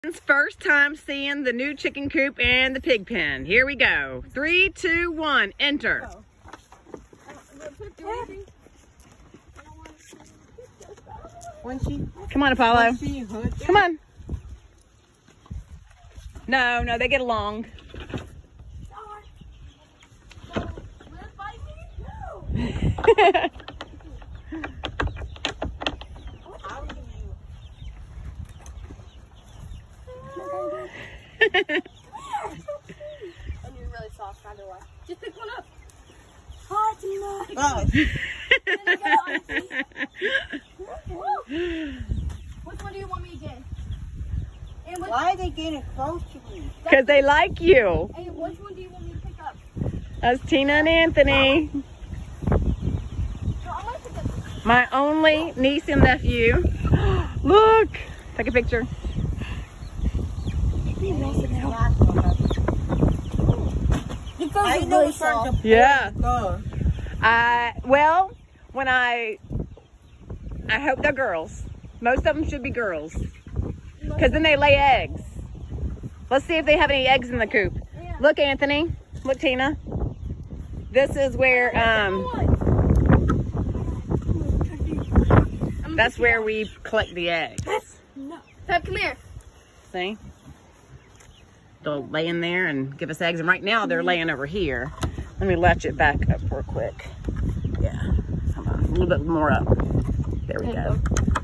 First time seeing the new chicken coop and the pig pen. Here we go. 3, 2, 1, enter. Come on, Apollo. Come on. No, they get along. And you're really soft, by the way. Just pick one up. Hi, Tina. Which one do you want me to get? And why are they getting close to me? Because they like you. Hey, which one do you want me to pick up? That's Tina and Anthony. No, I'm gonna pick up. My only niece and nephew. Look. Take a picture. I know it's hard to Yeah. go. Well, when I hope they're girls. Most of them should be girls. Because then they lay eggs. Let's see if they have any eggs in the coop. Yeah. Look, Anthony. Look, Tina. This is where, that's where we collect the eggs. No. Pep, come here. See? They'll lay in there and give us eggs. And right now they're laying over here. Let me latch it back up real quick. Yeah. Come on. A little bit more up. There we go.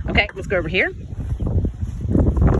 Okay, let's go over here.